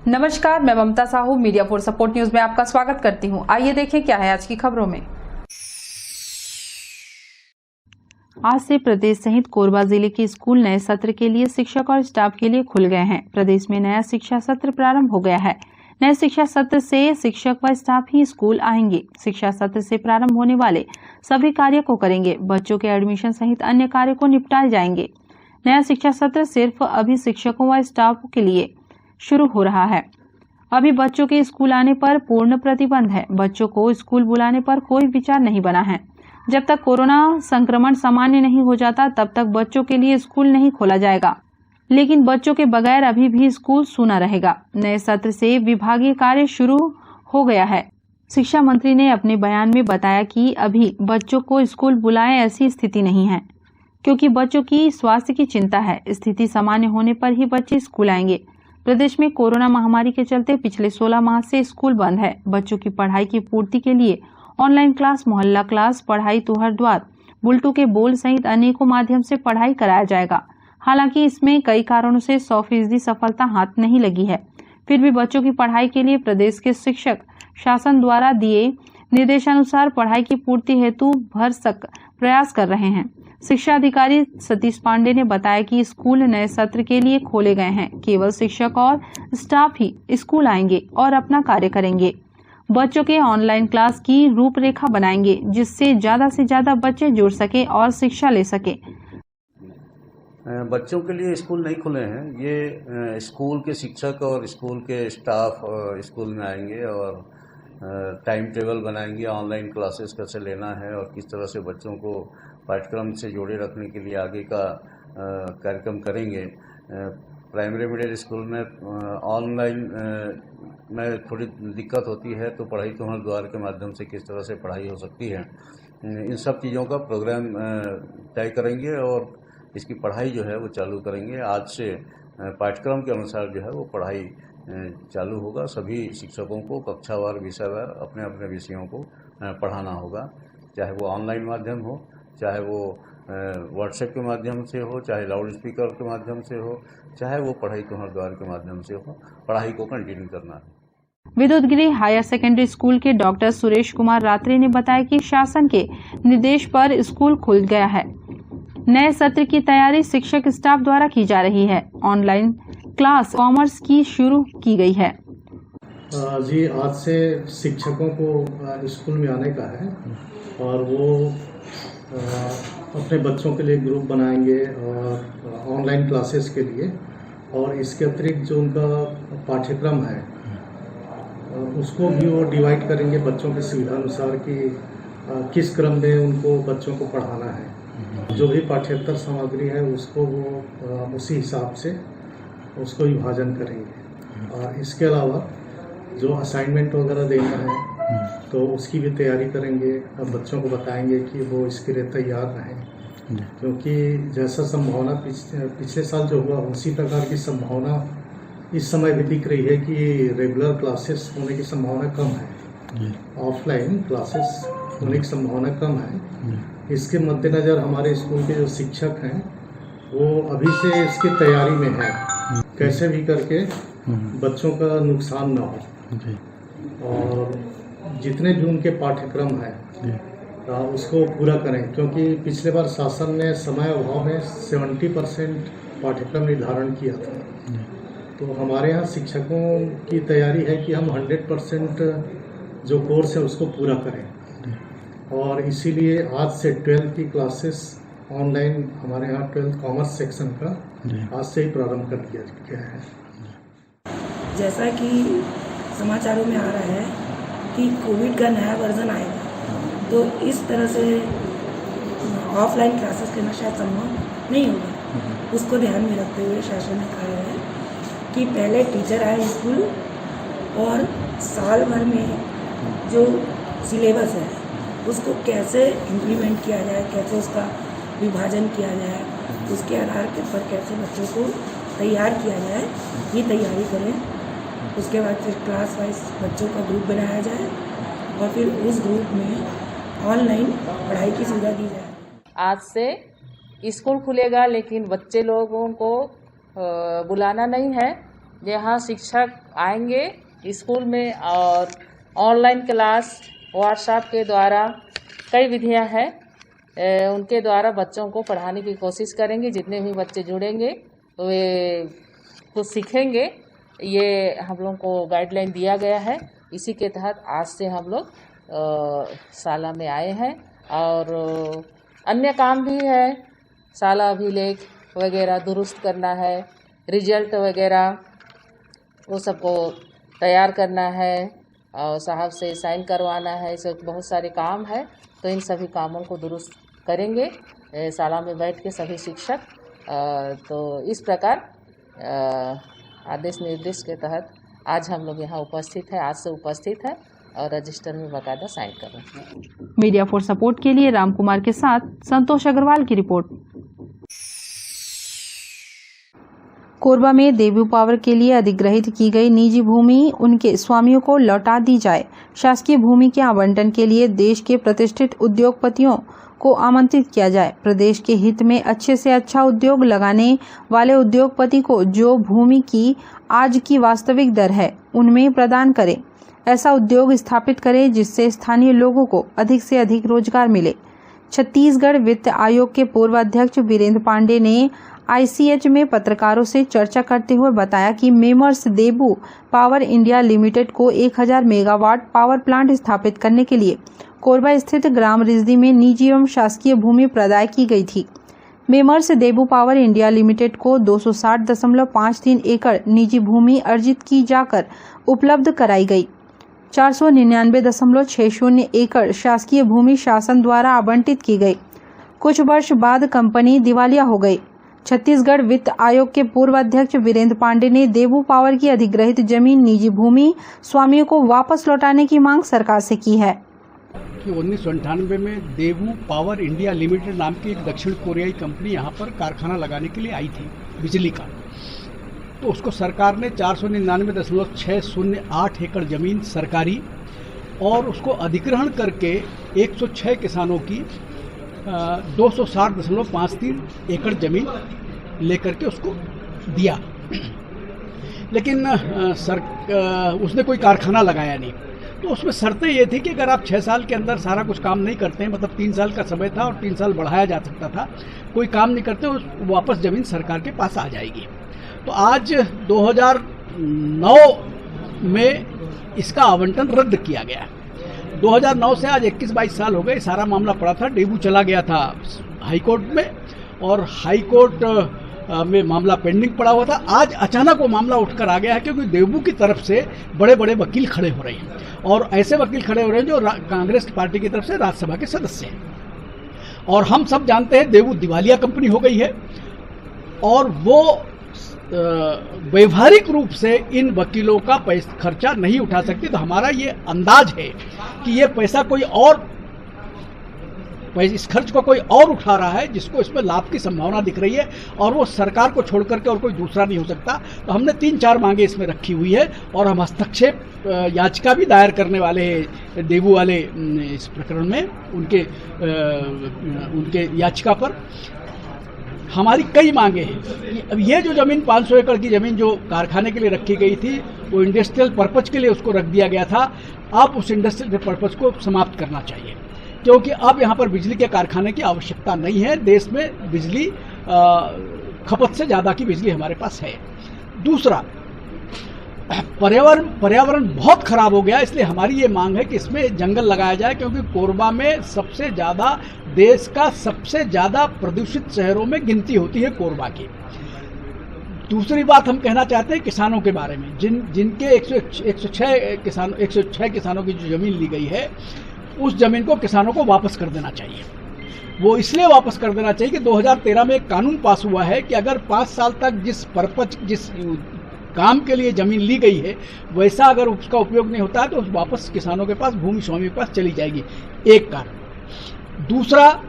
नमस्कार, मैं Mamata Sahu media for support news में आपका स्वागत करती हूं। आइए देखें क्या है आज की खबरों में। आज से प्रदेश सहित कोरबा जिले के स्कूल नए सत्र के लिए शिक्षक और स्टाफ के लिए खुल गए हैं। प्रदेश में नया शिक्षा सत्र प्रारंभ हो गया है। नए शिक्षा सत्र से शिक्षक व स्टाफ ही स्कूल आएंगे। शिक्षा सत्र से प्रारंभ होने वाले सभी कार्य को करेंगे। बच्चों के एडमिशन सहित अन्य कार्य को निपटाए जाएंगे। नया शिक्षा सत्र सिर्फ अभी शिक्षकों व स्टाफ के लिए शुरू हो रहा है। अभी बच्चों के स्कूल आने पर पूर्ण प्रतिबंध है। बच्चों को स्कूल बुलाने पर कोई विचार नहीं बना है। जब तक कोरोना संक्रमण सामान्य नहीं हो जाता तब तक बच्चों के लिए स्कूल नहीं खोला जाएगा, लेकिन बच्चों के बगैर अभी भी स्कूल सूना रहेगा। नए सत्र से विभागीय कार्य शुरू हो गया है। शिक्षा मंत्री ने अपने बयान में बताया कि अभी बच्चों को स्कूल बुलाएं ऐसी स्थिति नहीं है, क्योंकि बच्चों की स्वास्थ्य की चिंता है। स्थिति सामान्य होने पर ही बच्चे स्कूल आएंगे। प्रदेश में कोरोना महामारी के चलते पिछले 16 माह से स्कूल बंद है। बच्चों की पढ़ाई की पूर्ति के लिए ऑनलाइन क्लास, मोहल्ला क्लास, पढ़ाई तुहर द्वार, बुलटू के बोल सहित अनेकों माध्यम से पढ़ाई कराया जाएगा। हालांकि इसमें कई कारणों से 100% सफलता हाथ नहीं लगी है। फिर भी बच्चों की पढ़ाई के लिए प्रदेश के शिक्षक शासन द्वारा दिए निर्देशानुसार पढ़ाई की पूर्ति हेतु भरसक प्रयास कर रहे हैं। शिक्षा अधिकारी सतीश पांडे ने बताया कि स्कूल नए सत्र के लिए खोले गए हैं। केवल शिक्षक और स्टाफ ही स्कूल आएंगे और अपना कार्य करेंगे। बच्चों के ऑनलाइन क्लास की रूपरेखा बनाएंगे, जिससे ज्यादा से ज्यादा बच्चे जुड़ सके और शिक्षा ले सके। बच्चों के लिए स्कूल नहीं खुले हैं। ये स्कूल के शिक्षक और स्कूल के स्टाफ स्कूल में आएंगे और टाइम टेबल बनाएंगे, ऑनलाइन क्लासेस कैसे लेना है और किस तरह से बच्चों को पाठ्यक्रम से जोड़े रखने के लिए आगे का कार्यक्रम करेंगे। प्राइमरी मिडिल स्कूल में ऑनलाइन में थोड़ी दिक्कत होती है, तो पढ़ाई तुहर द्वार के माध्यम से किस तरह से पढ़ाई हो सकती है, इन सब चीज़ों का प्रोग्राम तय करेंगे और इसकी पढ़ाई जो है वो चालू करेंगे। आज से पाठ्यक्रम के अनुसार जो है वो पढ़ाई चालू होगा। सभी शिक्षकों को कक्षावार विषयवार अपने अपने विषयों को पढ़ाना होगा, चाहे वो ऑनलाइन माध्यम हो, चाहे वो व्हाट्सएप के माध्यम से हो, चाहे लाउड स्पीकर के माध्यम से हो, चाहे वो पढ़ाई तुहर द्वार के माध्यम से हो, पढ़ाई को कंटिन्यू करना है। विद्युतगिरी हायर सेकेंडरी स्कूल के डॉक्टर सुरेश कुमार रात्रे ने बताया कि शासन के निर्देश पर स्कूल खुल गया है। नए सत्र की तैयारी शिक्षक स्टाफ द्वारा की जा रही है। ऑनलाइन क्लास कॉमर्स की शुरू की गई है। जी, आज से शिक्षकों को स्कूल में आने का है और वो अपने बच्चों के लिए ग्रुप बनाएंगे और ऑनलाइन क्लासेस के लिए, और इसके अतिरिक्त जो उनका पाठ्यक्रम है उसको भी वो डिवाइड करेंगे बच्चों की सुविधा अनुसार कि किस क्रम में उनको बच्चों को पढ़ाना है। जो भी पाठ्येतर सामग्री है उसको वो उसी हिसाब से उसको विभाजन करेंगे। और इसके अलावा जो असाइनमेंट वगैरह देना है तो उसकी भी तैयारी करेंगे। बच्चों को बताएंगे कि वो इसके लिए तैयार रहें, क्योंकि जैसा संभावना पिछले साल जो हुआ उसी प्रकार की संभावना इस समय भी दिख रही है कि रेगुलर क्लासेस होने की संभावना कम है, ऑफलाइन क्लासेस होने की संभावना कम है। इसके मद्देनज़र हमारे स्कूल के जो शिक्षक हैं वो अभी से इसकी तैयारी में है, कैसे भी करके बच्चों का नुकसान ना हो और जितने भी उनके पाठ्यक्रम हैं उसको पूरा करें। क्योंकि पिछले बार शासन ने समय अभाव में 70% पाठ्यक्रम निर्धारण किया था, तो हमारे यहाँ शिक्षकों की तैयारी है कि हम 100% जो कोर्स है उसको पूरा करें। और इसीलिए आज से 12th की क्लासेस ऑनलाइन हमारे यहाँ 12th कॉमर्स सेक्शन का आज से ही प्रारंभ कर दिया गया है। जैसा कि समाचारों में आ रहा है कि कोविड का नया वर्जन आएगा, तो इस तरह से ऑफलाइन क्लासेस लेना शायद संभव नहीं होगा। उसको ध्यान में रखते हुए शासन ने कहा है कि पहले टीचर आए स्कूल और साल भर में जो सिलेबस है उसको कैसे इम्प्लीमेंट किया जाए, कैसे उसका विभाजन किया जाए, उसके आधार के पर कैसे बच्चों को तैयार किया जाए, ये तैयारी करें। उसके बाद फिर क्लास वाइज बच्चों का ग्रुप बनाया जाए और फिर उस ग्रुप में ऑनलाइन पढ़ाई की सुविधा दी जाए। आज से स्कूल खुलेगा, लेकिन बच्चे लोगों को बुलाना नहीं है। यहाँ शिक्षक आएंगे स्कूल में और ऑनलाइन क्लास व्हाट्सएप के द्वारा कई विधियां हैं, उनके द्वारा बच्चों को पढ़ाने की कोशिश करेंगे। जितने भी बच्चे जुड़ेंगे तो वे कुछ सीखेंगे। ये हम लोगों को गाइडलाइन दिया गया है। इसी के तहत आज से हम लोग शाला में आए हैं और अन्य काम भी है, शाला अभिलेख वगैरह दुरुस्त करना है, रिजल्ट वगैरह वो सबको तैयार करना है और साहब से साइन करवाना है। ऐसे बहुत सारे काम है, तो इन सभी कामों को दुरुस्त करेंगे शाला में बैठ के सभी शिक्षक। तो इस प्रकार आदेश निर्देश के तहत आज हम लोग यहाँ उपस्थित है, आज से उपस्थित है और रजिस्टर में बाकायदा साइन कर रहे हैं। मीडिया फॉर सपोर्ट के लिए राम कुमार के साथ संतोष अग्रवाल की रिपोर्ट। कोरबा में देवू पावर के लिए अधिग्रहित की गई निजी भूमि उनके स्वामियों को लौटा दी जाए। शासकीय भूमि के आवंटन के लिए देश के प्रतिष्ठित उद्योगपतियों को आमंत्रित किया जाए। प्रदेश के हित में अच्छे से अच्छा उद्योग लगाने वाले उद्योगपति को जो भूमि की आज की वास्तविक दर है उनमें प्रदान करें। ऐसा उद्योग स्थापित करें जिससे स्थानीय लोगों को अधिक से अधिक रोजगार मिले। छत्तीसगढ़ वित्त आयोग के पूर्व अध्यक्ष वीरेंद्र पांडे ने ICH में पत्रकारों से चर्चा करते हुए बताया कि मेमर्स देबू पावर इंडिया लिमिटेड को 1000 मेगावाट पावर प्लांट स्थापित करने के लिए कोरबा स्थित ग्राम रिजदी में निजी एवं शासकीय भूमि प्रदाय की गई थी। मेमर्स देबू पावर इंडिया लिमिटेड को 260.53 एकड़ निजी भूमि अर्जित की जाकर उपलब्ध कराई गई। 499.60 एकड़ शासकीय भूमि शासन द्वारा आवंटित की गई। कुछ वर्ष बाद कंपनी दिवालिया हो गई। छत्तीसगढ़ वित्त आयोग के पूर्व अध्यक्ष वीरेंद्र पांडे ने देवू पावर की अधिग्रहित जमीन निजी भूमि स्वामियों को वापस लौटाने की मांग सरकार से की है। 1998 में देवू पावर इंडिया लिमिटेड नाम की एक दक्षिण कोरियाई कंपनी यहाँ पर कारखाना लगाने के लिए आई थी बिजली का। तो उसको सरकार ने 499.608 एकड़ जमीन सरकारी और उसको अधिग्रहण करके 106 किसानों की 260.53 एकड़ जमीन लेकर के उसको दिया। लेकिन उसने कोई कारखाना लगाया नहीं। तो उसमें शर्तें ये थी कि अगर आप 6 साल के अंदर सारा कुछ काम नहीं करते हैं, मतलब 3 साल का समय था और 3 साल बढ़ाया जा सकता था, कोई काम नहीं करते वापस जमीन सरकार के पास आ जाएगी। तो आज 2009 में इसका आवंटन रद्द किया गया। 2009 से आज 21-22 साल हो गए। सारा मामला पड़ा था, देवू चला गया था हाई कोर्ट में और हाई कोर्ट में मामला पेंडिंग पड़ा हुआ था। आज अचानक वो मामला उठकर आ गया है क्योंकि देवू की तरफ से बड़े बड़े वकील खड़े हो रहे हैं और ऐसे वकील खड़े हो रहे हैं जो कांग्रेस पार्टी की तरफ से राज्यसभा के सदस्य हैं। और हम सब जानते हैं देवू दिवालिया कंपनी हो गई है और वो व्यवहारिक रूप से इन वकीलों का खर्चा नहीं उठा सकती। तो हमारा ये अंदाज है कि ये पैसा कोई और इस खर्च को कोई और उठा रहा है जिसको इसमें लाभ की संभावना दिख रही है और वो सरकार को छोड़ करके और कोई दूसरा नहीं हो सकता। तो हमने 3-4 मांगे इसमें रखी हुई है और हम हस्तक्षेप याचिका भी दायर करने वाले हैं देवू वाले इस प्रकरण में। उनके याचिका पर हमारी कई मांगे हैं। अब ये जो जमीन 500 एकड़ की जमीन जो कारखाने के लिए रखी गई थी वो इंडस्ट्रियल पर्पज के लिए उसको रख दिया गया था। अब उस इंडस्ट्रियल पर्पज को समाप्त करना चाहिए क्योंकि अब यहाँ पर बिजली के कारखाने की आवश्यकता नहीं है। देश में बिजली खपत से ज़्यादा की बिजली हमारे पास है। दूसरा, पर्यावरण बहुत खराब हो गया, इसलिए हमारी ये मांग है कि इसमें जंगल लगाया जाए क्योंकि कोरबा में सबसे ज़्यादा देश का सबसे ज़्यादा प्रदूषित शहरों में गिनती होती है कोरबा की। दूसरी बात हम कहना चाहते हैं किसानों के बारे में, जिनके 106 किसानों की जो ज़मीन ली गई है उस ज़मीन को किसानों को वापस कर देना चाहिए। वो इसलिए वापस कर देना चाहिए कि 2013 में एक कानून पास हुआ है कि अगर 5 साल तक जिस काम के लिए ज़मीन ली गई है वैसा अगर उसका उपयोग नहीं होता है तो वापस किसानों के पास, भूमि स्वामी के पास चली जाएगी। एक कारण। दूसरा,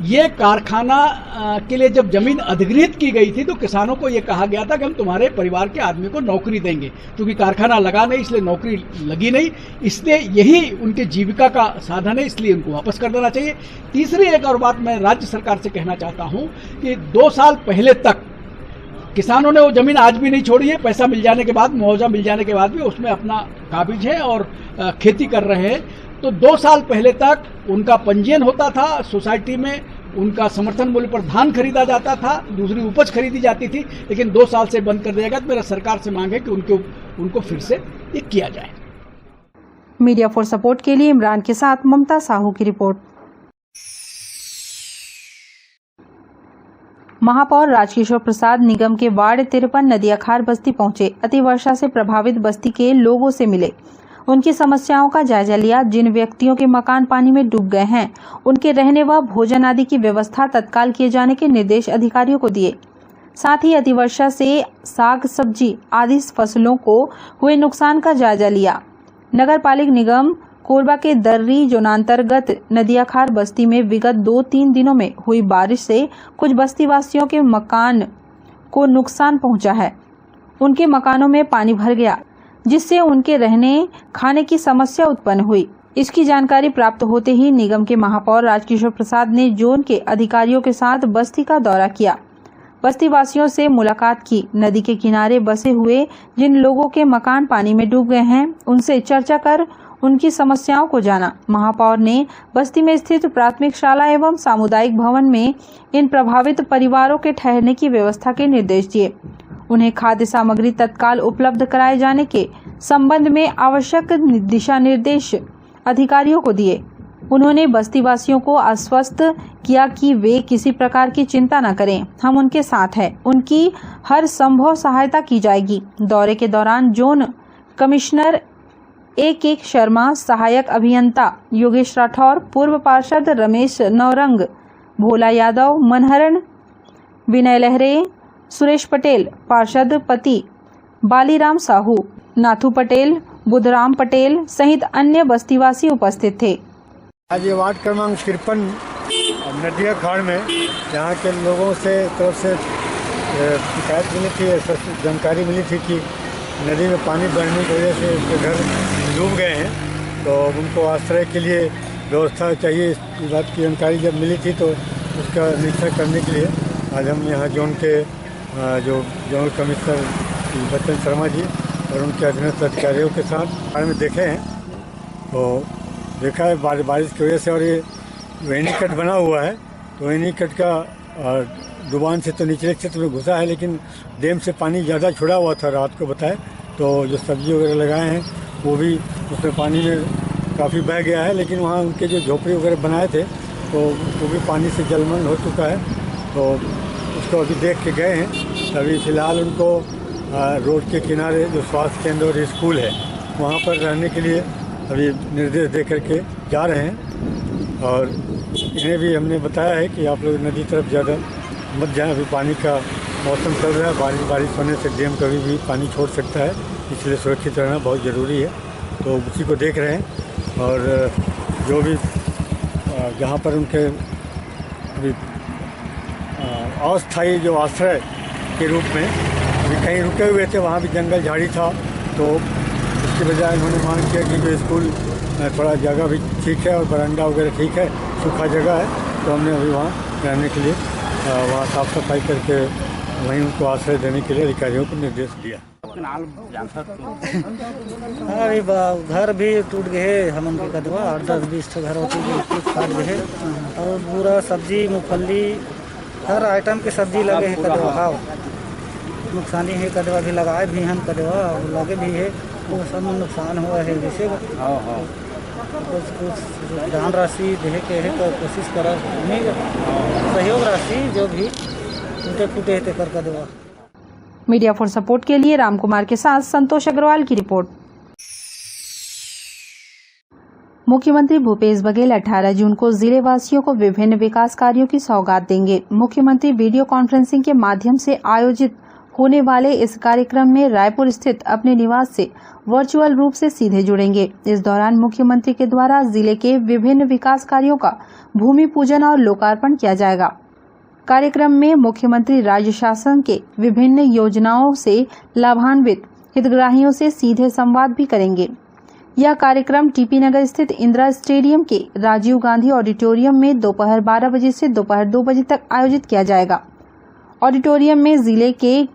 ये कारखाना के लिए जब जमीन अधिग्रहित की गई थी तो किसानों को ये कहा गया था कि हम तुम्हारे परिवार के आदमी को नौकरी देंगे, क्योंकि कारखाना लगा नहीं इसलिए नौकरी लगी नहीं, इसलिए यही उनके जीविका का साधन है, इसलिए उनको वापस कर देना चाहिए। तीसरी एक और बात मैं राज्य सरकार से कहना चाहता हूँ कि 2 साल पहले तक किसानों ने वो जमीन आज भी नहीं छोड़ी है। पैसा मिल जाने के बाद, मुआवजा मिल जाने के बाद भी उसमें अपना काबिज है और खेती कर रहे हैं। तो 2 साल पहले तक उनका पंजीयन होता था सोसाइटी में, उनका समर्थन मूल्य पर धान खरीदा जाता था, दूसरी उपज खरीदी जाती थी, लेकिन 2 साल से बंद कर दिया गया। तो मेरा सरकार से मांग है कि उनको फिर से ये किया जाए। मीडिया फॉर सपोर्ट के लिए इमरान के साथ ममता साहू की रिपोर्ट। महापौर राजकिशोर प्रसाद निगम के वार्ड 53 नदियाखार बस्ती पहुंचे। अतिवर्षा से प्रभावित बस्ती के लोगों से मिले, उनकी समस्याओं का जायजा लिया। जिन व्यक्तियों के मकान पानी में डूब गए हैं, उनके रहने व भोजन आदि की व्यवस्था तत्काल किए जाने के निर्देश अधिकारियों को दिए। साथ ही अतिवर्षा से साग सब्जी आदि फसलों को हुए नुकसान का जायजा लिया। नगर पालिक निगम कोरबा के दर्री जोनांतर्गत नदियाखार बस्ती में विगत 2-3 दिनों में हुई बारिश से कुछ बस्तीवासियों के मकान को नुकसान पहुंचा है। उनके मकानों में पानी भर गया, जिससे उनके रहने खाने की समस्या उत्पन्न हुई। इसकी जानकारी प्राप्त होते ही निगम के महापौर राजकिशोर प्रसाद ने जोन के अधिकारियों के साथ बस्ती का दौरा किया, बस्ती वासियों से मुलाकात की। नदी के किनारे बसे हुए जिन लोगों के मकान पानी में डूब गए हैं, उनसे चर्चा कर उनकी समस्याओं को जाना। महापौर ने बस्ती में स्थित प्राथमिक शाला एवं सामुदायिक भवन में इन प्रभावित परिवारों के ठहरने की व्यवस्था के निर्देश दिए। उन्हें खाद्य सामग्री तत्काल उपलब्ध कराए जाने के संबंध में आवश्यक दिशा निर्देश अधिकारियों को दिए। उन्होंने बस्ती वासियों को आश्वस्त किया कि वे किसी प्रकार की चिंता न करें, हम उनके साथ हैं, उनकी हर संभव सहायता की जाएगी। दौरे के दौरान जोन कमिश्नर A.K. शर्मा, सहायक अभियंता योगेश राठौर, पूर्व पार्षद रमेश नौरंग, भोला यादव, मनहरण, विनय लहरे, सुरेश पटेल, पार्षद पति बालीराम साहू, नाथू पटेल, बुधराम पटेल सहित अन्य बस्तीवासी उपस्थित थे। आज ये वार्ड क्रमांक 53 नदियाखाड़ में यहाँ के लोगों से तरफ से शिकायत मिली थी, जानकारी मिली थी कि नदी में पानी बढ़ने की वजह से उनके घर डूब गए हैं, तो उनको आश्रय के लिए व्यवस्था चाहिए। इस बात की जानकारी जब मिली थी तो उसका निरीक्षण करने के लिए आज हम यहाँ जोन के जो जोनल कमिश्नर बच्चन शर्मा जी और उनके अधीनस्थ अधिकारियों के साथ बारे में देखे हैं। तो देखा है बारिश की वजह से, और ये वेनी कट बना हुआ है, तो वेनी कट का डुबान से तो निचले क्षेत्र में घुसा है, लेकिन डैम से पानी ज़्यादा छुड़ा हुआ था रात को बताए। तो जो सब्जी वगैरह लगाए हैं वो भी उसमें पानी में काफ़ी बह गया है, लेकिन वहाँ उनके जो झोपड़ी वगैरह बनाए थे तो वो भी पानी से जलमग्न हो चुका है। तो उसको अभी देख के गए हैं। अभी फ़िलहाल उनको रोड के किनारे जो स्वास्थ्य केंद्र और स्कूल है वहाँ पर रहने के लिए अभी निर्देश दे करके जा रहे हैं। और इन्हें भी हमने बताया है कि आप लोग नदी तरफ ज़्यादा मत जाएं, अभी पानी का मौसम चल रहा है, बारिश होने से डैम कभी भी पानी छोड़ सकता है, इसलिए सुरक्षित रहना बहुत ज़रूरी है। तो उसी को देख रहे हैं। और जो भी जहाँ पर उनके अभी अस्थायी जो आश्रय के रूप में अभी कहीं रुके हुए थे, वहाँ भी जंगल झाड़ी था, तो उसके बजाय उन्होंने मांग किया कि जो स्कूल थोड़ा जगह भी ठीक है और बरामदा वगैरह ठीक है, सूखा जगह है, तो हमने अभी वहाँ रहने के लिए वहाँ साफ़ सफाई करके वहीं उनको आश्रय देने के लिए अधिकारियों को निर्देश दिया। अरे घर भी टूट गए, हम उनके कदवा 8-10-20 घर होती है, काट गए। और पूरा सब्जी मूंगफली हर आइटम के सब्जी लगे हैं कदवा। हाँ, नुकसानी है, कदवा भी लगाए भी हम, कदवा लगे भी है, वो सब में नुकसान हुआ है। जैसे कुछ दान राशि दे के है तो कोशिश करा, सहयोग राशि जो भी टूटे फूटे है कर कदवा। मीडिया फॉर सपोर्ट के लिए रामकुमार के साथ संतोष अग्रवाल की रिपोर्ट। मुख्यमंत्री भूपेश बघेल 18 जून को जिले वासियों को विभिन्न विकास कार्यों की सौगात देंगे। मुख्यमंत्री वीडियो कॉन्फ्रेंसिंग के माध्यम से आयोजित होने वाले इस कार्यक्रम में रायपुर स्थित अपने निवास से वर्चुअल रूप से सीधे जुड़ेंगे। इस दौरान मुख्यमंत्री के द्वारा जिले के विभिन्न विकास कार्यों का भूमि पूजन और लोकार्पण किया जाएगा। कार्यक्रम में मुख्यमंत्री राज्य शासन के विभिन्न योजनाओं से लाभान्वित हितग्राहियों से सीधे संवाद भी करेंगे। यह कार्यक्रम टीपी नगर स्थित इंदिरा स्टेडियम के राजीव गांधी ऑडिटोरियम में दोपहर 12 बजे से दोपहर 2 बजे तक आयोजित किया जाएगा। ऑडिटोरियम में जिले के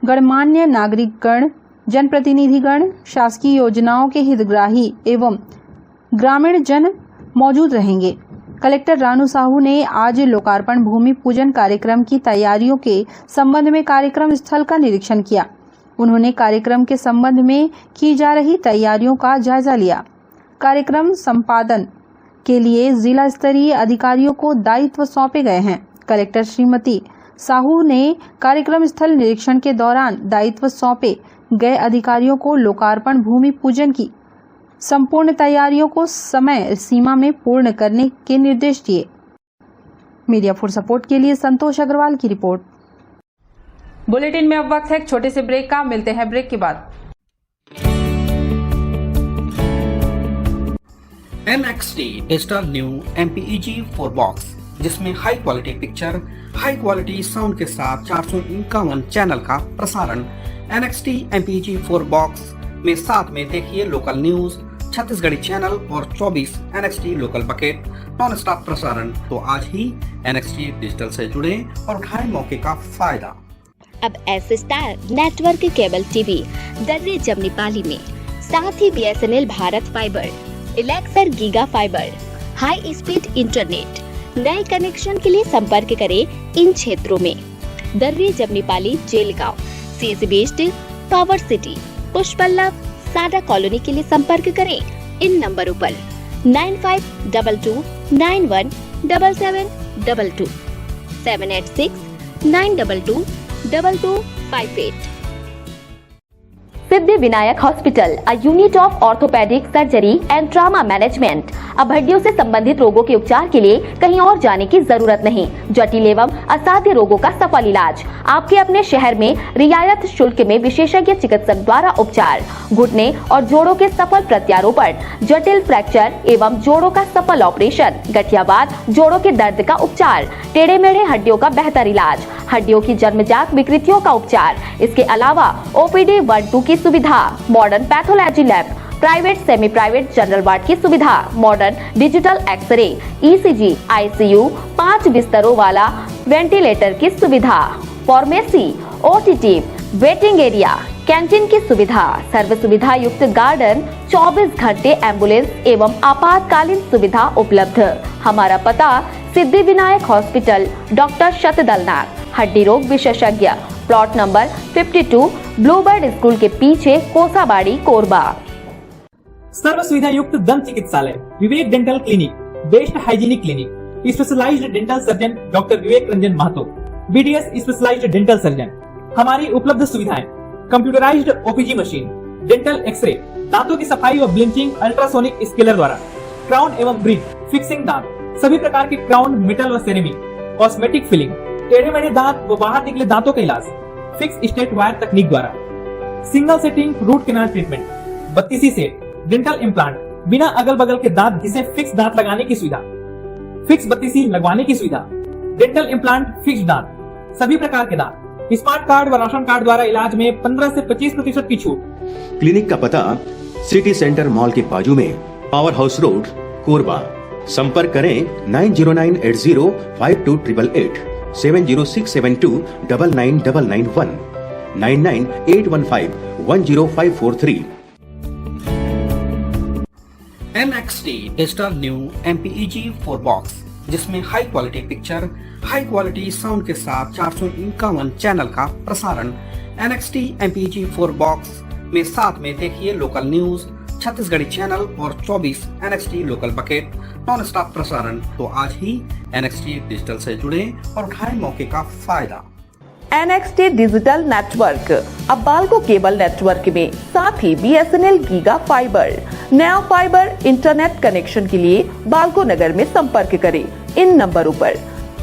गणमान्य नागरिकगण, जनप्रतिनिधिगण, शासकीय योजनाओं के हितग्राही एवं ग्रामीण जन मौजूद रहेंगे। कलेक्टर रानू साहू ने आज लोकार्पण भूमि पूजन कार्यक्रम की तैयारियों के संबंध में कार्यक्रम स्थल का निरीक्षण किया। उन्होंने कार्यक्रम के संबंध में की जा रही तैयारियों का जायजा लिया। कार्यक्रम संपादन के लिए जिला स्तरीय अधिकारियों को दायित्व सौंपे गए हैं। कलेक्टर श्रीमती साहू ने कार्यक्रम स्थल निरीक्षण के दौरान दायित्व सौंपे गए अधिकारियों को लोकार्पण भूमि पूजन की संपूर्ण तैयारियों को समय सीमा में पूर्ण करने के निर्देश दिए। मीडिया फॉर सपोर्ट के लिए संतोष अग्रवाल की रिपोर्ट। बुलेटिन में अब वक्त है एक छोटे से ब्रेक का। मिलते हैं ब्रेक के बाद। NXT digital new MPEG 4 box, जिसमें high quality picture, high quality sound के साथ 451 चैनल का प्रसारण। NXT MPEG 4 बॉक्स में साथ में देखिए लोकल न्यूज, छत्तीसगढ़ी चैनल और 24 NXT local bucket non stop प्रसारण। तो आज ही NXT डिजिटल से जुड़े और उठाएं मौके का फायदा। अब S star network cable TV Darri Jamnipali में, साथ ही BSNL भारत फाइबर, इलेक्सर giga fibre, high speed internet. नए कनेक्शन के लिए संपर्क करें इन क्षेत्रों में: Darri Jamnipali, Jelgaon, CSB steel, power city, Pushpallav, Sada colony के लिए संपर्क करें इन नंबरों पर 9522917722 786-922-2258। Siddhi Vinayak hospital, a unit of orthopaedic surgery and trauma management. अब हड्डियों से संबंधित रोगों के उपचार के लिए कहीं और जाने की जरूरत नहीं। जटिल एवं असाध्य रोगों का सफल इलाज आपके अपने शहर में रियायत शुल्क में विशेषज्ञ चिकित्सक द्वारा उपचार। घुटने और जोड़ों के सफल प्रत्यारोपण, जटिल फ्रैक्चर एवं जोड़ों का सफल ऑपरेशन, गठियावाद, जोड़ों के दर्द का उपचार, टेढ़े मेढ़े हड्डियों का बेहतर इलाज, हड्डियों की जन्मजात विकृतियों का उपचार। इसके अलावा OPD 1-2 की सुविधा, modern pathology lab, private semi private general ward की सुविधा, modern digital x ray, ECG, ICU, 5 बिस्तरों वाला वेंटिलेटर की सुविधा, pharmacy, OTT, waiting area, canteen की सुविधा, सर्व सुविधा युक्त गार्डन, 24 घंटे एम्बुलेंस एवं आपातकालीन सुविधा उपलब्ध। हमारा पता सिद्धि विनायक हॉस्पिटल, डॉक्टर शतदलनाथ, हड्डी रोग विशेषज्ञ, प्लॉट नंबर 52, ब्लूबर्ड स्कूल के पीछे, कोसाबाड़ी, कोरबा। सर्व सुविधा युक्त दंत चिकित्सालय, Vivek dental clinic, best hygienic clinic, specialised dental surgeon doctor Vivek Ranjan Mahato, BDS specialised dental surgeon. हमारी उपलब्ध सुविधाएं: computerised OPG machine, dental x ray, दांतों की सफाई व ब्लीचिंग अल्ट्रासोनिक स्केलर द्वारा, क्राउन एवं ब्रिज, फिक्सिंग दांत, सभी प्रकार के क्राउन, मेटल व सेरेमिक, कॉस्मेटिक फिलिंग, टेढ़े मेढ़े दांत व बाहर निकले दांतों का इलाज फिक्स स्टेट वायर तकनीक द्वारा, single setting root canal treatment, 32 set, dental implant, बिना अगल बगल के दांत घिसे फिक्स दांत लगाने की सुविधा, फिक्स 32 लगवाने की सुविधा, डेंटल इम्प्लांट, फिक्स दांत, सभी प्रकार के दांत, स्मार्ट कार्ड व राशन कार्ड द्वारा इलाज में 15 से 25% की छूट। क्लिनिक का पता सिटी सेंटर मॉल के बाजू में, पावर हाउस रोड, कोरबा। संपर्क करें 9098052888, 70672999991, 9981510543। NXT digital new MPEG 4 box, जिसमें high quality picture, high quality sound के साथ 451 चैनल का प्रसारण। NXT MPEG 4 बॉक्स में साथ में देखिए लोकल न्यूज, छत्तीसगढ़ी चैनल और 24 NXT local bucket non stop प्रसारण। तो आज ही NXT डिजिटल से जुड़े और उठाएं मौके का फायदा। NXT डिजिटल नेटवर्क, अब बाल्को केबल नेटवर्क में, साथ ही BSNL गीगा फाइबर। नया फाइबर इंटरनेट कनेक्शन के लिए बाल्को नगर में संपर्क करें इन नंबरों पर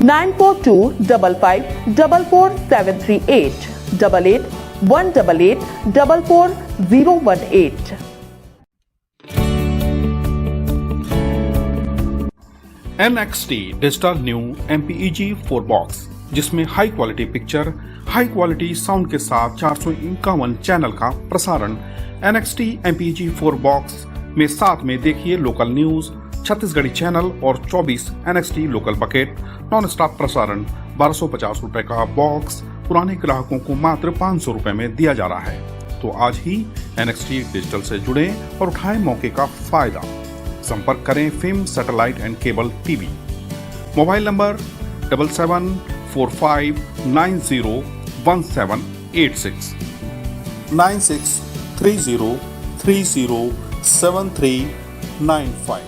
9425544738, 8818844018। NXT digital new MPEG 4 box, जिसमें high quality picture, high quality sound के साथ 451 चैनल का प्रसारण। NXT MPEG 4 बॉक्स में साथ में देखिए लोकल न्यूज, छत्तीसगढ़ी चैनल और 24 NXT local bucket non stop प्रसारण। 1250 रुपए का बॉक्स पुराने ग्राहकों को मात्र 500 रुपए में दिया जा रहा है। तो आज ही NXT डिजिटल से जुड़ें और उठाएं मौके का फायदा। संपर्क करें film satellite and cable TV. Mobile number 7745901786 9630307395।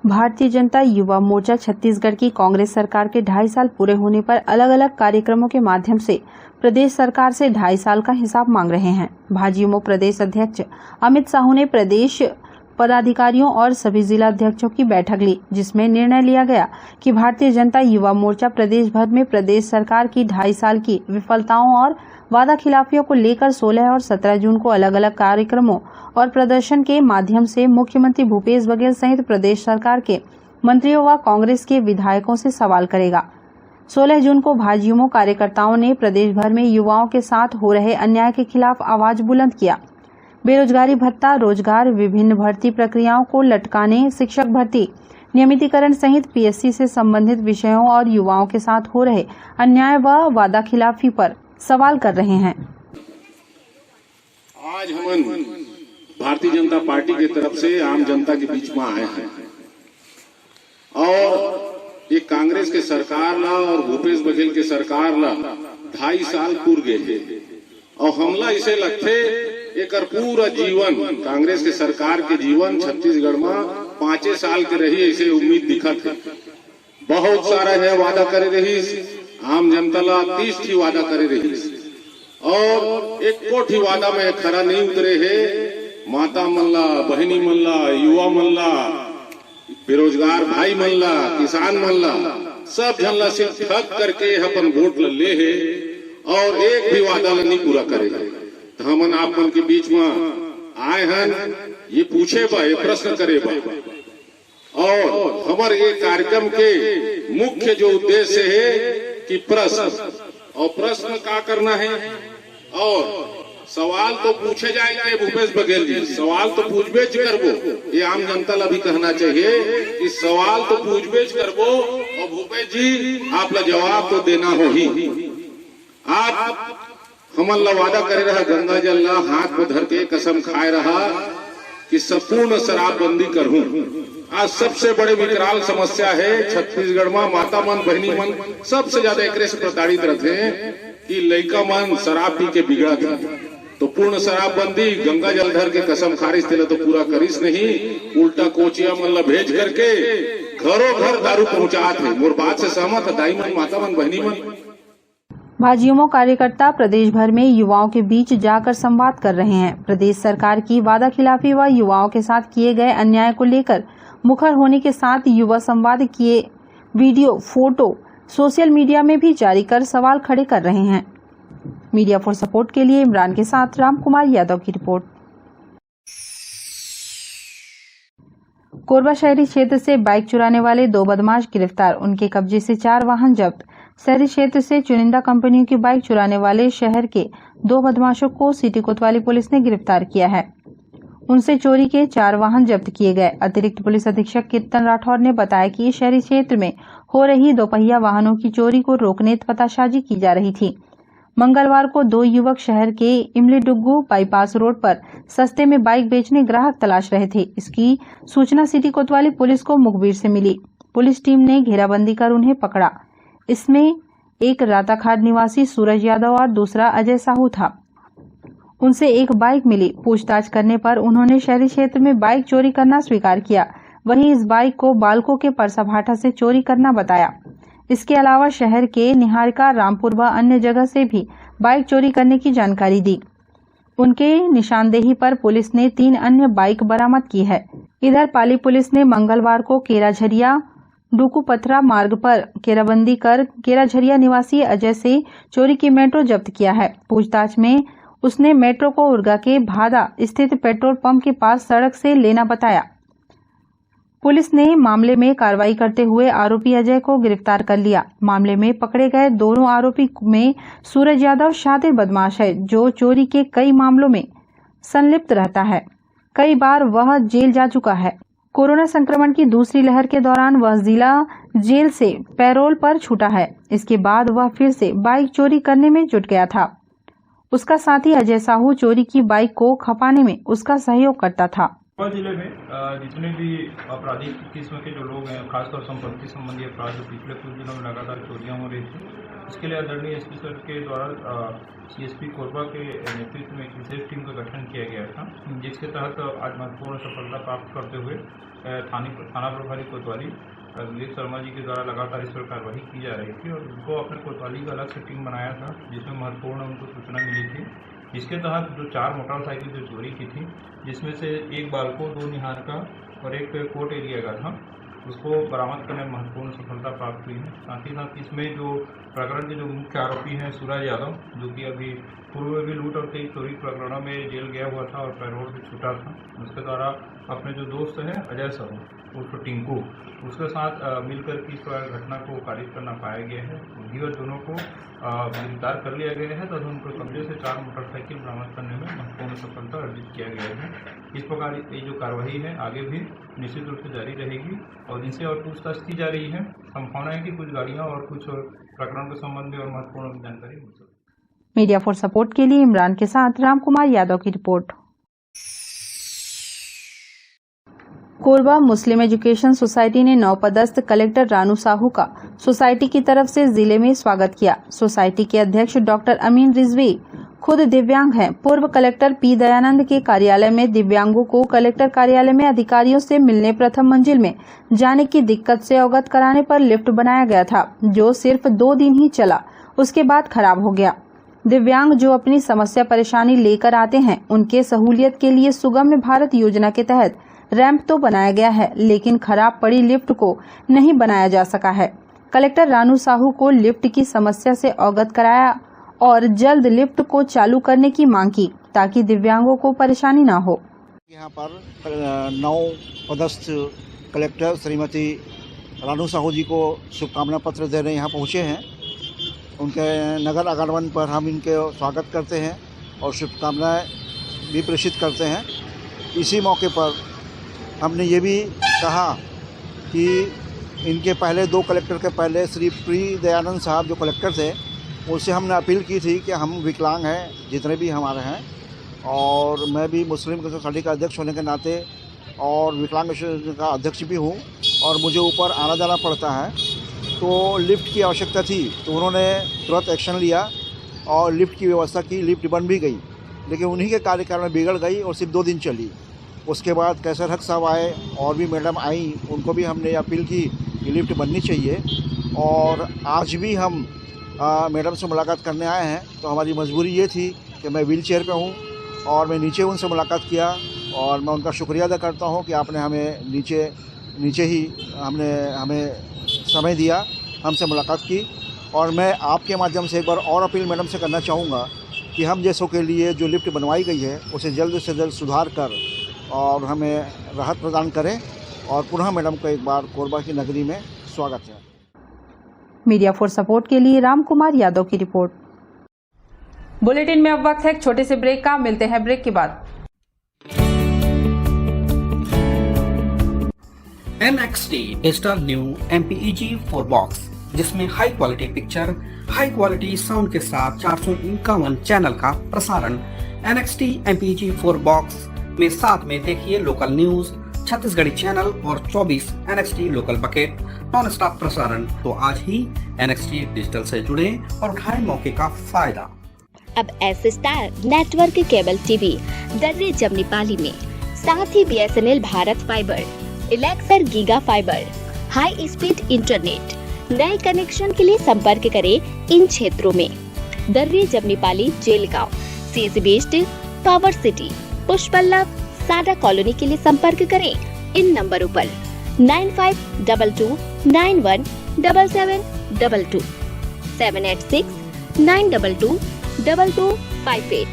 Bharatiya Janata Yuva Morcha Chhattisgarh की कांग्रेस सरकार के 2.5 साल पूरे होने पर अलग अलग कार्यक्रमों के माध्यम से प्रदेश सरकार से 2.5 साल का हिसाब मांग रहे हैं। भाजयुमो प्रदेश अध्यक्ष अमित साहू ने प्रदेश पदाधिकारियों और सभी जिला अध्यक्षों की बैठक ली, जिसमें निर्णय लिया गया कि भारतीय जनता युवा मोर्चा प्रदेश भर में प्रदेश सरकार की 2.5 साल की विफलताओं और वादा खिलाफियों को लेकर 16 और 17 जून को अलग अलग कार्यक्रमों और प्रदर्शन के माध्यम से मुख्यमंत्री भूपेश बघेल सहित प्रदेश सरकार के मंत्रियों व कांग्रेस के विधायकों से सवाल करेगा। 16 जून को भाजयुमो कार्यकर्ताओं ने प्रदेश भर में युवाओं के साथ हो रहे अन्याय के खिलाफ आवाज बुलंद किया। बेरोजगारी भत्ता, रोजगार, विभिन्न भर्ती प्रक्रियाओं को लटकाने, शिक्षक भर्ती नियमितीकरण सहित PSC से संबंधित विषयों और युवाओं के साथ हो रहे अन्याय व वादा खिलाफी पर सवाल कर रहे हैं। आज हम भारतीय जनता पार्टी की तरफ से आम जनता के बीच में आए हैं और ये कांग्रेस के सरकार ला और भूपेश बघेल के सरकार ला 2.5 साल पूर गए हैं और हमला इसे लगते एक पूरा जीवन कांग्रेस के सरकार के जीवन छत्तीसगढ़ में 5 साल के रही ऐसे उम्मीद दिखत है। बहुत सारा है वादा करे रही, आम जनता ला 30 ठी वादा करे रही और एक कोठी वादा में खरा नहीं उतरे है। माता मल्ला, बहनी मल्ला, युवा मल्ला, बेरोजगार भाई मल्ला, किसान मल्ला, सब झल्ला सिर्फ ठग करके अपन वोट ले है और एक भी वादा नहीं पूरा करेगा। तो हमन आप मन के बीच में आए हैं ये पूछे बा, ये प्रश्न करे बा और हमारे ये कार्यक्रम के मुख्य जो उद्देश्य है कि प्रश्न और प्रश्न का करना है और सवाल तो पूछे जाएंगे। भूपेश बघेल जी सवाल तो पूछबेच करबो, ये आम जनता ला भी कहना चाहिए कि सवाल तो पूछबेच करबो और भूपेश जी आप ला जवाब तो देना हो ही। आप हमन ला वादा करे रहा गंगा जल ला हाथ में धर के कसम खाए रहा कि संपूर्ण शराबबंदी करूं। आज सबसे बड़े विकराल समस्या है छत्तीसगढ़ में माता मन, बहनी मन सबसे ज्यादा एक से प्रताड़ित रहते हैं कि लड़का मन शराब पी के बिगड़ा था। तो पूर्ण शराबबंदी गंगा जल धर के कसम खारिज थे तो पूरा करिस नहीं, उल्टा कोचिया मन ला भेज करके घरों घर दारू पहुंचाते हैं। मोर बात से सहमत है दाई मन, माता मन, बहनी मन। भाजयुमो कार्यकर्ता प्रदेश भर में युवाओं के बीच जाकर संवाद कर रहे हैं। प्रदेश सरकार की वादा खिलाफी व युवाओं के साथ किए गए अन्याय को लेकर मुखर होने के साथ युवा संवाद किए वीडियो, फोटो सोशल मीडिया में भी जारी कर सवाल खड़े कर रहे हैं। मीडिया फॉर सपोर्ट के लिए इमरान के साथ रामकुमार यादव की रिपोर्ट। कोरबा शहरी क्षेत्र से बाइक चुराने वाले 2 बदमाश गिरफ्तार, उनके कब्जे से 4 वाहन जब्त। शहरी क्षेत्र से चुनिंदा कंपनियों की बाइक चुराने वाले शहर के 2 बदमाशों को सिटी कोतवाली पुलिस ने गिरफ्तार किया है। उनसे चोरी के 4 वाहन जब्त किए गए। अतिरिक्त पुलिस अधीक्षक कीर्तन राठौर ने बताया कि शहरी क्षेत्र में हो रही 2 पहिया वाहनों की चोरी को रोकने पताशाजी की जा रही थी। मंगलवार को 2 युवक शहर के इमलीडुग्गू बाईपास रोड पर सस्ते में बाइक बेचने ग्राहक तलाश रहे थे। इसकी सूचना सिटी कोतवाली पुलिस को मुखबिर से मिली। पुलिस टीम ने घेराबंदी कर उन्हें पकड़ा। इसमें एक राताखाड़ निवासी सूरज यादव और दूसरा अजय साहू था। उनसे एक बाइक मिली। पूछताछ करने पर उन्होंने शहरी क्षेत्र में बाइक चोरी करना स्वीकार किया। वहीं इस बाइक को बालको के परसाभाठा से चोरी करना बताया। इसके अलावा शहर के निहारिका, रामपुर व अन्य जगह से भी बाइक चोरी करने की जानकारी दी। उनके निशानदेही पर पुलिस ने 3 अन्य बाइक बरामद की है। इधर पाली पुलिस ने मंगलवार को केराझरिया डूकूपथरा मार्ग पर घेराबंदी कर केराझरिया निवासी अजय से चोरी की मेट्रो जब्त किया है। पूछताछ में उसने मेट्रो को उर्गा के भादा स्थित पेट्रोल पंप के पास सड़क से लेना बताया। पुलिस ने मामले में कार्रवाई करते हुए आरोपी अजय को गिरफ्तार कर लिया। मामले में पकड़े गए दोनों आरोपी में सूरज यादव शातिर बदमाश है, जो चोरी के कई मामलों में संलिप्त रहता है। कई बार वह जेल जा चुका है। कोरोना संक्रमण की दूसरी लहर के दौरान वह जिला जेल से पैरोल पर छूटा है। इसके बाद वह फिर से बाइक चोरी करने में जुट गया था। उसका साथी अजय साहू चोरी की बाइक को खपाने में उसका सहयोग करता था। जिले में जितने भी आपराधिक किस्म के जो लोग हैं, खासतौर संपत्ति संबंधी अपराध जो पिछले कुछ दिनों में लगातार चोरियां हो रही थी, इसके लिए आदरणीय एसपी सर के द्वारा सीएसपी कोरबा के नेतृत्व में एक विशेष टीम का गठन किया गया था, जिसके तहत आज महत्वपूर्ण सफलता प्राप्त करते हुए थाना प्रभारी कोतवाली दिलीप शर्मा जी के द्वारा लगातार इस पर कार्रवाई की जा रही थी और उनको अपने कोतवाली का अलग से टीम बनाया था, जिसमें महत्वपूर्ण उनको सूचना मिली थी। इसके तहत जो 4 मोटरसाइकिल जो चोरी की थी, जिसमें से एक बालको, 2 निहार का और एक कोर्ट एरिया का था, उसको बरामद करने में महत्वपूर्ण सफलता प्राप्त हुई है। साथ ही साथ इसमें जो प्रकरण के जो मुख्य आरोपी हैं सूरज यादव, जो कि अभी पूर्व में भी लूट और कई चोरी प्रकरणों में जेल गया हुआ था और पैरोल से छूटा था, उसके द्वारा अपने जो दोस्त हैं अजय साहू उर्फ टिंकू, उसके साथ मिलकर की इस घटना को कारित करना पाया गया है। और दोनों को गिरफ्तार कर लिया गया है तथा उनको कब्जे से 4 मोटरसाइकिल बरामद करने में महत्वपूर्ण सफलता अर्जित किया गया है। इस प्रकार ये जो कार्रवाई है आगे भी निश्चित रूप से जारी रहेगी और इनसे और पूछताछ की जा रही है। संभावना है कि कुछ गाड़ियां और कुछ प्रकरणों के संबंध में और महत्वपूर्ण जानकारी मिल सकती है। मीडिया फॉर सपोर्ट के लिए इमरान के साथ रामकुमार यादव की रिपोर्ट। कोरबा मुस्लिम एजुकेशन सोसाइटी ने नवपदस्थ कलेक्टर रानू साहू का सोसाइटी की तरफ से जिले में स्वागत किया। सोसाइटी के अध्यक्ष डॉक्टर अमीन रिजवी खुद दिव्यांग हैं। पूर्व कलेक्टर पी दयानंद के कार्यालय में दिव्यांगों को कलेक्टर कार्यालय में अधिकारियों से मिलने प्रथम मंजिल में जाने की दिक्कत से अवगत कराने पर लिफ्ट बनाया गया था, जो सिर्फ 2 दिन ही चला, उसके बाद खराब हो गया। दिव्यांग जो अपनी समस्या परेशानी लेकर आते हैं, उनके सहूलियत के लिए सुगम्य भारत योजना के तहत रैंप तो बनाया गया है, लेकिन खराब पड़ी लिफ्ट को नहीं बनाया जा सका है। कलेक्टर रानू साहू को लिफ्ट की समस्या से अवगत कराया और जल्द लिफ्ट को चालू करने की मांग की, ताकि दिव्यांगों को परेशानी न हो। यहाँ पर नव पदस्थ कलेक्टर श्रीमती रानू साहू जी को शुभकामना पत्र देने यहाँ पहुँचे हैं। उनके नगर आगमन पर हम इनके स्वागत करते हैं और शुभकामनाएं भी प्रेषित करते हैं। इसी मौके पर हमने ये भी कहा कि इनके पहले 2 कलेक्टर के पहले श्री पी दयानंद साहब जो कलेक्टर थे, उनसे हमने अपील की थी कि हम विकलांग हैं, जितने भी हमारे हैं, और मैं भी मुस्लिम सोसाइटी का अध्यक्ष होने के नाते और विकलांग का अध्यक्ष भी हूँ और मुझे ऊपर आना जाना पड़ता है, तो लिफ्ट की आवश्यकता थी। तो उन्होंने तुरंत एक्शन लिया और लिफ्ट की व्यवस्था की। लिफ्ट बन भी गई, लेकिन उन्हीं के कार्यकाल में बिगड़ गई और सिर्फ 2 दिन चली। उसके बाद कैसर हक साहब आए और भी मैडम आई, उनको भी हमने अपील की कि लिफ्ट बननी चाहिए। और आज भी हम मैडम से मुलाकात करने आए हैं, तो हमारी मजबूरी ये थी कि मैं व्हील चेयर पर हूँ और मैं नीचे उनसे मुलाकात किया और मैं उनका शुक्रिया अदा करता हूँ कि आपने हमें नीचे ही हमें समय दिया, हमसे मुलाकात की। और मैं आपके माध्यम से एक बार और अपील मैडम से करना चाहूँगा कि हम जैसों के लिए जो लिफ्ट बनवाई गई है उसे जल्द से जल्द सुधार कर और हमें राहत प्रदान करें। और पुनः मैडम को एक बार कोरबा की नगरी में स्वागत है। मीडिया फॉर सपोर्ट के लिए रामकुमार यादव की रिपोर्ट। बुलेटिन में अब वक्त है एक छोटे से ब्रेक का, मिलते हैं ब्रेक के बाद। NXT digital new MPEG 4 box, जिसमें high quality picture, high quality sound के साथ 451 चैनल का प्रसारण। NXT MPEG 4 बॉक्स में साथ में देखिए लोकल न्यूज, छत्तीसगढ़ी चैनल और 24 NXT local bucket non stop प्रसारण। तो आज ही NXT डिजिटल से जुड़े और उठाएं मौके का फायदा। अब S star network cable TV Darri Jamnipali में, साथ ही BSNL भारत फाइबर, इलेक्सर giga fibre, high speed internet. नए कनेक्शन के लिए संपर्क करें इन क्षेत्रों में: Darri Jamnipali, Jelgaon, CSB steel, power city, Pushpallav, Sada colony के लिए संपर्क करें इन नंबरों पर 9522917722, 786922258।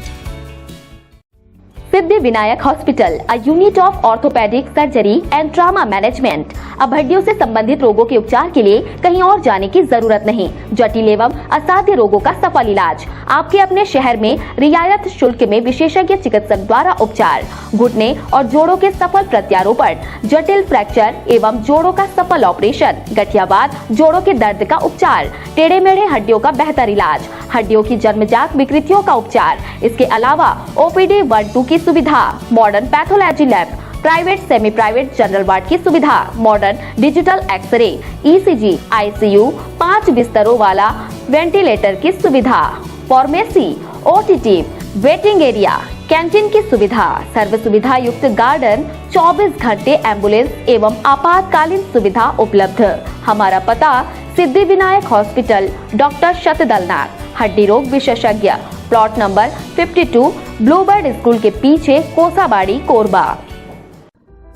Siddhi Vinayak hospital, a unit of orthopaedic surgery and trauma management. अब हड्डियों से संबंधित रोगों के उपचार के लिए कहीं और जाने की जरूरत नहीं। जटिल एवं असाध्य रोगों का सफल इलाज आपके अपने शहर में रियायत शुल्क में विशेषज्ञ चिकित्सक द्वारा उपचार। घुटने और जोड़ों के सफल प्रत्यारोपण, जटिल फ्रैक्चर एवं जोड़ों का सफल ऑपरेशन, गठियावाद, जोड़ों के दर्द का उपचार, टेढ़े मेढ़े हड्डियों का बेहतर इलाज, हड्डियों की जन्मजात विकृतियों का उपचार। इसके अलावा OPD 1-2 की सुविधा, modern pathology lab, private semi private general ward की सुविधा, modern digital x ray, ECG, ICU, 5 बिस्तरों वाला वेंटिलेटर की सुविधा, pharmacy, OTT, waiting area, canteen की सुविधा, सर्व सुविधा युक्त गार्डन, 24 घंटे एम्बुलेंस एवं आपातकालीन सुविधा उपलब्ध। हमारा पता सिद्धि विनायक हॉस्पिटल, डॉक्टर शतदलनाथ, हड्डी रोग विशेषज्ञ, प्लॉट नंबर 52, ब्लूबर्ड स्कूल के पीछे, कोसाबाड़ी, कोरबा।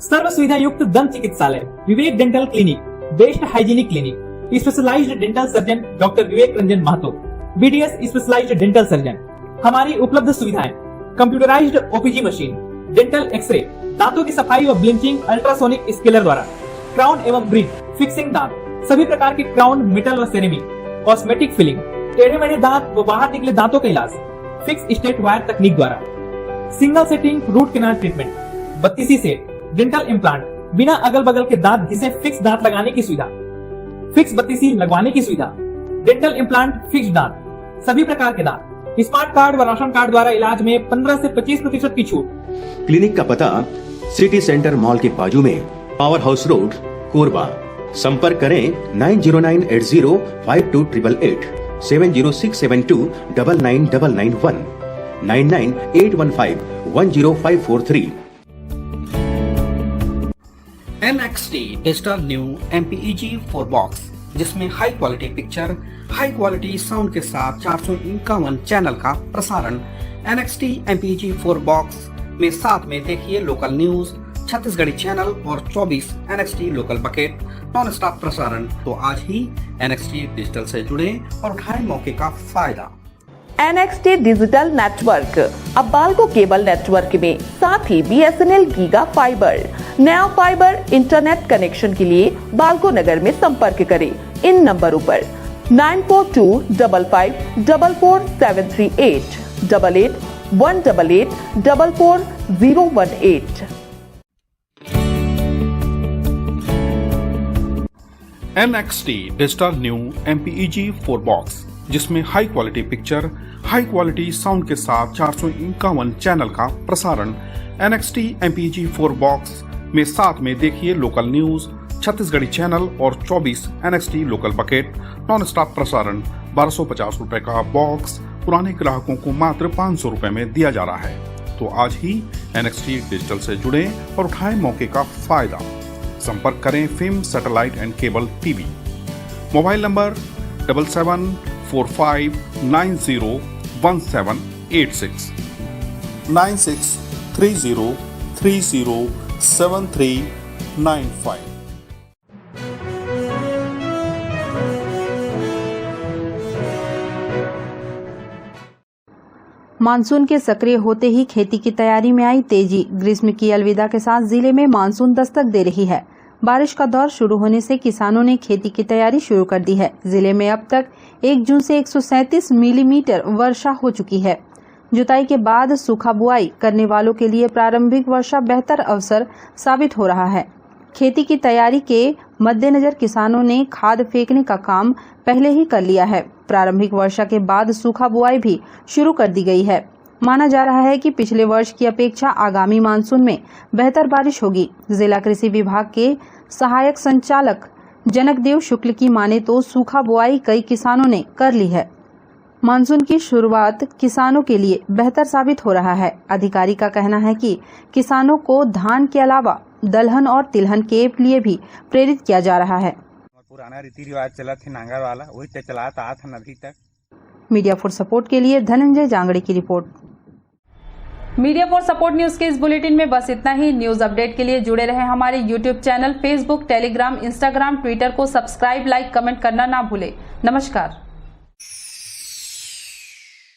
सर्व सुविधा युक्त दंत चिकित्सालय, Vivek dental clinic, best hygienic clinic, specialised dental surgeon doctor Vivek Ranjan Mahato, BDS specialised dental surgeon. हमारी उपलब्ध सुविधाएं: computerised OPG machine, dental x ray, दांतों की सफाई व ब्लीचिंग अल्ट्रासोनिक स्केलर द्वारा, क्राउन एवं ब्रिज, फिक्सिंग दांत, सभी प्रकार के क्राउन, मेटल व सेरेमिक, कॉस्मेटिक फिलिंग, टेढ़े मेढ़े दांत व बाहर निकले दांतों का इलाज, फिक्स स्टेट वायर तकनीक द्वारा, single setting root canal treatment, 32 set, dental implant, बिना अगल बगल के दांत घिसे फिक्स दांत लगाने की सुविधा, फिक्स 32 लगवाने की सुविधा, डेंटल इम्प्लांट, फिक्स दांत, सभी प्रकार के दांत, स्मार्ट कार्ड व राशन कार्ड द्वारा इलाज में 15 से 25% की छूट। क्लिनिक का पता सिटी सेंटर मॉल के बाजू में, पावर हाउस रोड, कोरबा। संपर्क करें 9098052888, 7067299991, 9981510543। NXT digital new MPEG 4 box, जिसमें high quality picture, high quality sound के साथ 451 चैनल का प्रसारण। NXT MPEG 4 बॉक्स में साथ में देखिए लोकल न्यूज, छत्तीसगढ़ी चैनल और 24 NXT local bucket non stop प्रसारण। तो आज ही NXT डिजिटल से जुड़े और उठाएं मौके का फायदा। NXT डिजिटल नेटवर्क अब बाल्को केबल नेटवर्क में साथ ही BSNL गीगा फाइबर। नया फाइबर इंटरनेट कनेक्शन के लिए बाल्को नगर में संपर्क करें इन नंबरों पर 9425544738, 8818844018। NXT digital new MPEG 4 box, जिसमें high quality picture, high quality sound के साथ 451 चैनल का प्रसारण। NXT MPEG 4 बॉक्स में साथ में देखिए लोकल न्यूज, छत्तीसगढ़ी चैनल और 24 NXT local bucket non stop प्रसारण। 1250 रुपए का बॉक्स पुराने ग्राहकों को मात्र 500 रुपए में दिया जा रहा है। तो आज ही NXT डिजिटल से जुड़े और उठाएं मौके का फायदा। संपर्क करें film satellite and cable TV. Mobile number 7745901786, 9630307395। Monsoon के सक्रिय होते ही खेती की तैयारी में आई तेजी। ग्रीष्म की अलविदा के साथ जिले में मानसून दस्तक दे रही है। बारिश का दौर शुरू होने से किसानों ने खेती की तैयारी शुरू कर दी है। जिले में अब तक 1 जून से 137 मिलीमीटर वर्षा हो चुकी है। जुताई के बाद सूखा बुआई करने वालों के लिए प्रारंभिक वर्षा बेहतर अवसर साबित हो रहा है। खेती की तैयारी के मद्देनजर किसानों ने खाद फेंकने का काम पहले ही कर लिया है। प्रारंभिक वर्षा के बाद सूखा बुआई भी शुरू कर दी गई है। माना जा रहा है कि पिछले वर्ष की अपेक्षा आगामी मानसून में बेहतर बारिश होगी। जिला कृषि विभाग के सहायक संचालक जनकदेव शुक्ल की माने तो सूखा बुआई कई किसानों ने कर ली है। मानसून की शुरुआत किसानों के लिए बेहतर साबित हो रहा है। अधिकारी का कहना है कि किसानों को धान के अलावा दलहन और तिलहन के लिए भी प्रेरित किया जा रहा है। पुराना रीति रिवाज चला थे नांगर वाला, वही तो चलाता आ था अभी तक। मीडिया फॉर सपोर्ट के लिए धनंजय जांगड़े की report. Media for support news के इस बुलेटिन में बस इतना ही। न्यूज अपडेट के लिए जुड़े रहे हमारे YouTube channel, Facebook, Telegram, Instagram, Twitter को सब्सक्राइब, लाइक, कमेंट करना ना भूले। नमस्कार।